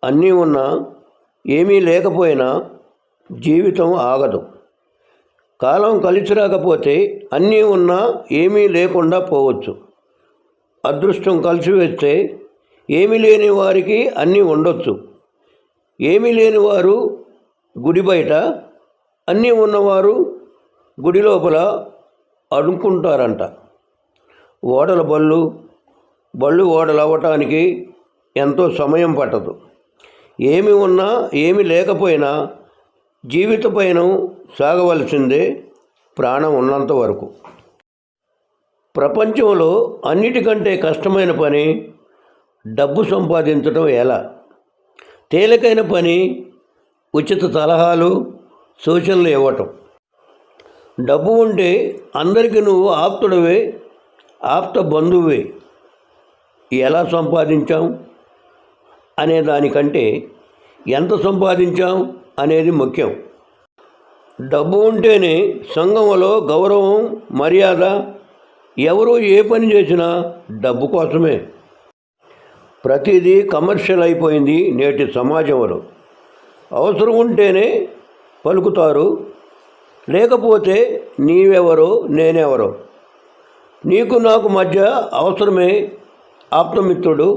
అన్నీ ఉన్నా ఏమీ లేకపోయినా జీవితం ఆగదు. కాలం కలిసి రాకపోతే అన్నీ ఉన్నా ఏమీ లేకుండా పోవచ్చు. అదృష్టం కలిసి వస్తే ఏమీ లేని వారికి అన్నీ ఉండొచ్చు. ఏమీ లేని వారు గుడి బయట, అన్నీ ఉన్నవారు గుడి లోపల అడుక్కుంటారంట. ఓడల బళ్ళు ఓడలు అవ్వటానికి ఎంతో సమయం పట్టదు. ఏమి ఉన్నా ఏమి లేకపోయినా జీవిత పయనం సాగవలసిందే ప్రాణం ఉన్నంత వరకు. ప్రపంచంలో అన్నిటికంటే కష్టమైన పని డబ్బు సంపాదించడం. ఎలా? తేలికైన పని ఉచిత సలహాలు, సూచనలు ఇవ్వటం. డబ్బు ఉంటే అందరికీ నువ్వు ఆప్తుడవే, ఆప్త బంధువే. ఎలా సంపాదించాం అనే దానికంటే ఎంత సంపాదించాం అనేది ముఖ్యం. డబ్బు ఉంటేనే సంఘంలో గౌరవం, మర్యాద. ఎవరు ఏ పని చేసినా డబ్బు కోసమే. ప్రతిదీ కమర్షియల్ అయిపోయింది నేటి సమాజంలో. అవసరం ఉంటేనే పలుకుతారు, లేకపోతే నీవెవరో నేనెవరో. నీకు నాకు మధ్య అవసరమే ఆప్తమిత్రుడు.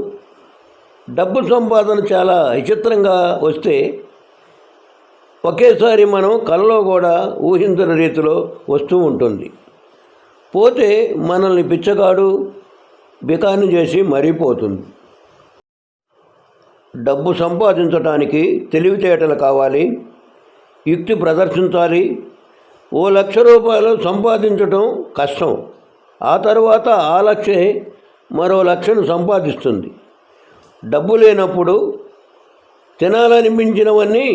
డబ్బు సంపాదన చాలా విచిత్రంగా వస్తే ఒకేసారి మనం కలలో కూడా ఊహించని రీతిలో వస్తూ ఉంటుంది. పోతే మనల్ని పిచ్చగాడు, బికాని చేసి మరిపోతుంది. డబ్బు సంపాదించడానికి తెలివితేటలు కావాలి, యుక్తి ప్రదర్శించాలి. ₹1,00,000 సంపాదించడం కష్టం. ఆ తర్వాత ఆ లక్షే మరో లక్షను సంపాదిస్తుంది. డబ్బు లేనప్పుడు తినాలనిపించినవన్నీ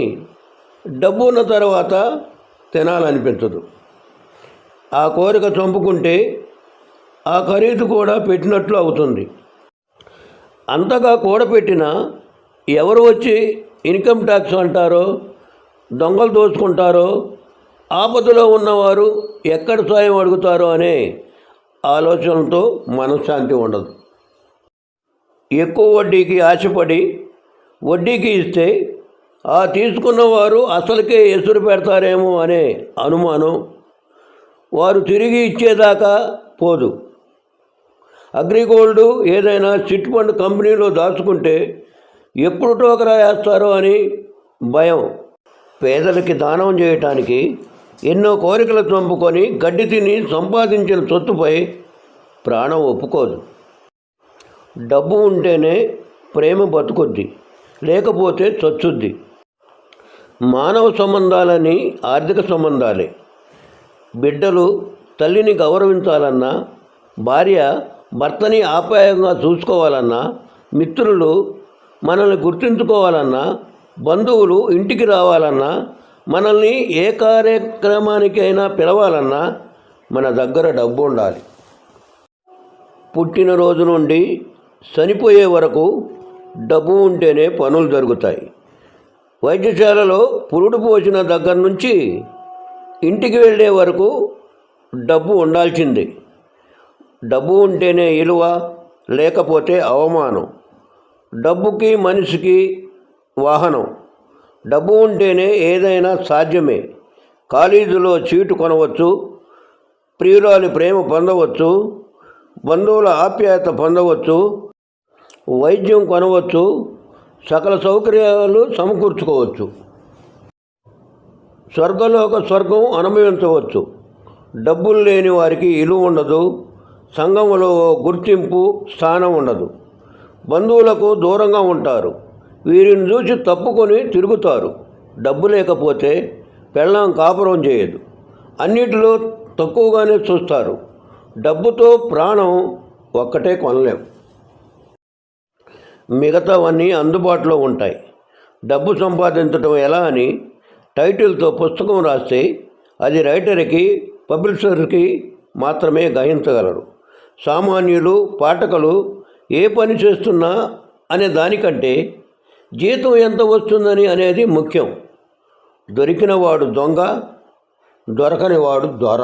డబ్బు ఉన్న తర్వాత తినాలనిపించదు. ఆ కోరిక చంపుకుంటే ఆ ఖరీదు కూడా పెట్టినట్లు అవుతుంది. అంతగా కూడపెట్టినా ఎవరు వచ్చి ఇన్కమ్ ట్యాక్స్ అంటారో, దొంగలు దోచుకుంటారో, ఆపదలో ఉన్నవారు ఎక్కడ సాయం అడుగుతారో అనే ఆలోచనతో మనశ్శాంతి ఉండదు. ఎక్కువ వడ్డీకి ఆశపడి వడ్డీకి ఇస్తే ఆ తీసుకున్నవారు అసలుకే ఎసురు పెడతారేమో అనే అనుమానం వారు తిరిగి ఇచ్చేదాకా పోదు. అగ్రిగోల్డ్ ఏదైనా చిట్ ఫండ్ కంపెనీలో దాచుకుంటే ఎప్పుడు టోకరా వేస్తారో అని భయం. పేదలకి దానం చేయటానికి ఎన్నో కోరికలు చంపుకొని గడ్డి తిని సంపాదించిన సొత్తుపై ప్రాణం ఒప్పుకోదు. డబ్బు ఉంటేనే ప్రేమ బతుకుద్ది, లేకపోతే చచ్చుద్ది. మానవ సంబంధాలని ఆర్థిక సంబంధాలే. బిడ్డలు తల్లిని గౌరవించాలన్నా, భార్య భర్తని ఆప్యాయంగా చూసుకోవాలన్నా, మిత్రులు మనల్ని గుర్తుంచుకోవాలన్నా, బంధువులు ఇంటికి రావాలన్నా, మనల్ని ఏ కార్యక్రమానికైనా పిలవాలన్నా మన దగ్గర డబ్బు ఉండాలి. పుట్టినరోజు నుండి చనిపోయే వరకు డబ్బు ఉంటేనే పనులు జరుగుతాయి. వైద్యశాలలో పురుడు పోసిన దగ్గర నుంచి ఇంటికి వెళ్ళే వరకు డబ్బు ఉండాల్సిందే. డబ్బు ఉంటేనే విలువ, లేకపోతే అవమానం. డబ్బుకి మనిషికి వాహనం. డబ్బు ఉంటేనే ఏదైనా సాధ్యమే. కాలేజీలో సీటు కొనవచ్చు, ప్రియురాలి ప్రేమ పొందవచ్చు, బంధువుల ఆప్యాయత పొందవచ్చు, వైద్యం కొనవచ్చు, సకల సౌకర్యాలు సమకూర్చుకోవచ్చు, స్వర్గం అనుభవించవచ్చు. డబ్బులు లేని వారికి విలువ ఉండదు, సంఘంలో గుర్తింపు, స్థానం ఉండదు. బంధువులకు దూరంగా ఉంటారు, వీరిని చూసి తప్పుకొని తిరుగుతారు. డబ్బు లేకపోతే పెళ్ళాం కాపురం చేయదు, అన్నిటిలో తక్కువగానే చూస్తారు. డబ్బుతో ప్రాణం ఒక్కటే కొనలేం, మిగతావన్నీ అందుబాటులో ఉంటాయి. డబ్బు సంపాదించడం ఎలా అని టైటిల్తో పుస్తకం రాస్తే అది రైటర్కి, పబ్లిషర్కి మాత్రమే గ్రహించగలరు. సామాన్యులు, పాఠకులు ఏ పని చేస్తున్నా అనే దానికంటే జీతం ఎంత వస్తుందని అనేది ముఖ్యం. దొరికినవాడు దొంగ, దొరకనివాడు దొర.